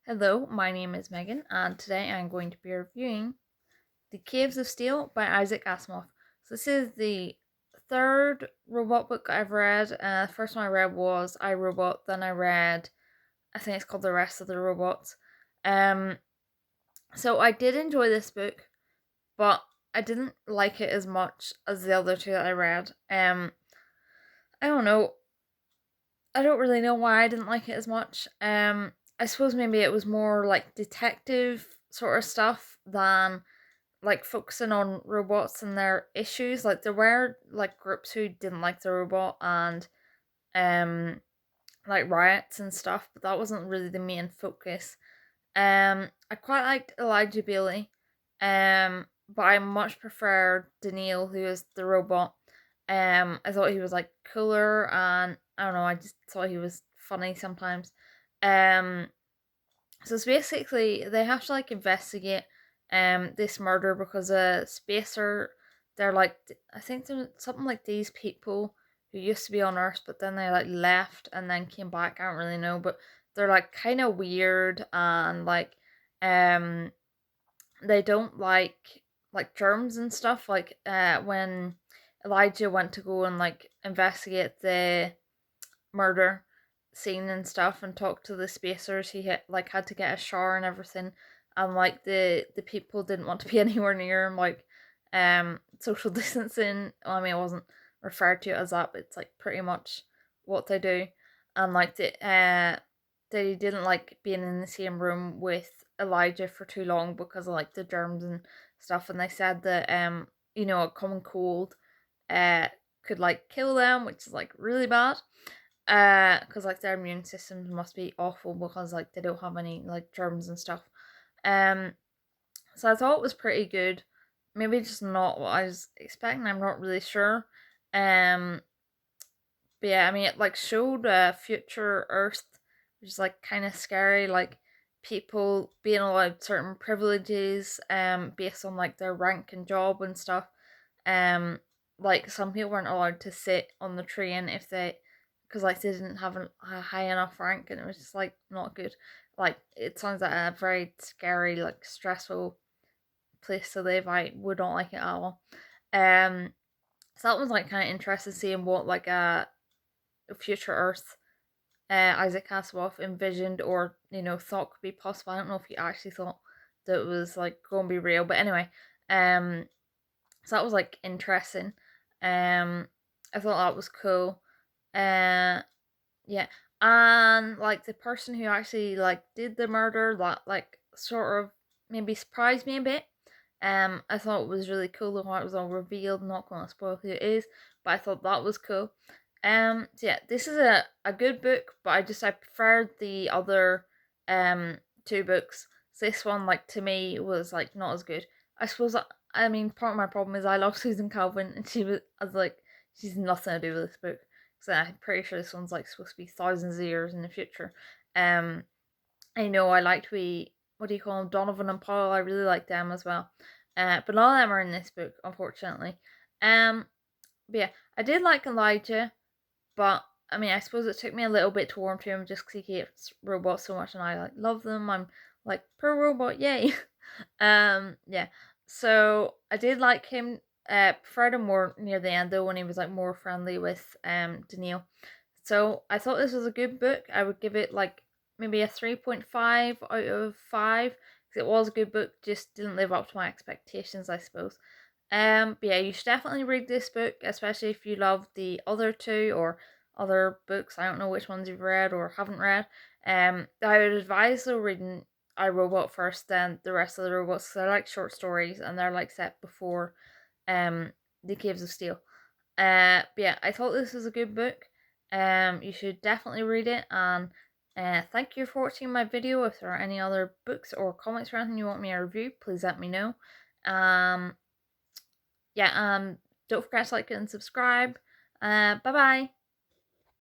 Hello, my name is Megan, and today I'm going to be reviewing The Caves of Steel by Isaac Asimov. So this is the third robot book I've read. The first one I read was I, Robot, then I read, I think it's called The Rest of the Robots. Um, so I did enjoy this book, but I didn't like it as much as the other two that I read. I don't know. I don't really know why I didn't like it as much. I suppose maybe it was more like detective sort of stuff than like focusing on robots and their issues. Like there were like groups who didn't like the robot and um like riots and stuff, but that wasn't really the main focus. I quite liked Elijah Bailey, but I much preferred Daniil, who is the robot. I thought he was like cooler, and I don't know, I just thought he was funny sometimes. Um, so it's basically they have to like investigate this murder because a spacer, they're like I think they're something like these people who used to be on Earth, but then they like left and then came back. I don't really know, but they're like kind of weird and like um they don't like germs and stuff. Like when Elijah went to go and like investigate the murder scene and stuff and talk to the spacers, he had to get a shower and everything, and like the people didn't want to be anywhere near him, like social distancing. Well, I mean, it wasn't referred to as that, but it's like pretty much what they do. And like they didn't like being in the same room with Elijah for too long because of like the germs and stuff, and they said that a common cold uh could like kill them, which is like really bad. Because like their immune systems must be awful because like they don't have any like germs and stuff. Um, so I thought it was pretty good. Maybe just not what I was expecting. I'm not really sure. Um, but yeah, I mean it like showed future Earth, which is like kind of scary. Like people being allowed certain privileges based on like their rank and job and stuff. Um, like some people weren't allowed to sit on the train if they, because like they didn't have a high enough rank, and it was just like not good. Like it sounds like a very scary, like stressful place to live. I would not like it at all. Um, so that was like kind of interesting seeing what like a future Earth Isaac Asimov envisioned or thought could be possible. I don't know if he actually thought that it was like going to be real, but anyway, um, so that was like interesting. Um, I thought that was cool. Uh, yeah, and like the person who actually like did the murder, that like sort of maybe surprised me a bit. I thought it was really cool the way it was all revealed. Not going to spoil who it is, but I thought that was cool. So yeah, this is a good book, but I preferred the other two books. So this one, like to me, was like not as good. I suppose I mean part of my problem is I love Susan Calvin, and I was like she's nothing to do with this book. So I'm pretty sure this one's like supposed to be thousands of years in the future. Um, I know I liked what do you call them, Donovan and Paul. I really like them as well. But none of them are in this book, unfortunately. But yeah, I did like Elijah, but I mean, I suppose it took me a little bit to warm to him just because he hates robots so much, and I like love them. I'm like pro robot, yay! Yeah. So I did like him. Preferred him more near the end though, when he was like more friendly with Daniil. So I thought this was a good book. I would give it like maybe a 3.5 out of 5 because it was a good book, just didn't live up to my expectations, I suppose. But yeah, you should definitely read this book, especially if you love the other two or other books. I don't know which ones you've read or haven't read. I would advise though reading I, Robot first, then the rest of the robots, because they're like short stories and they're like set before the Caves of Steel. But yeah, I thought this was a good book. You should definitely read it, and thank you for watching my video. If there are any other books or comics or anything you want me to review, please let me know. Um, yeah, don't forget to like and subscribe. Bye bye.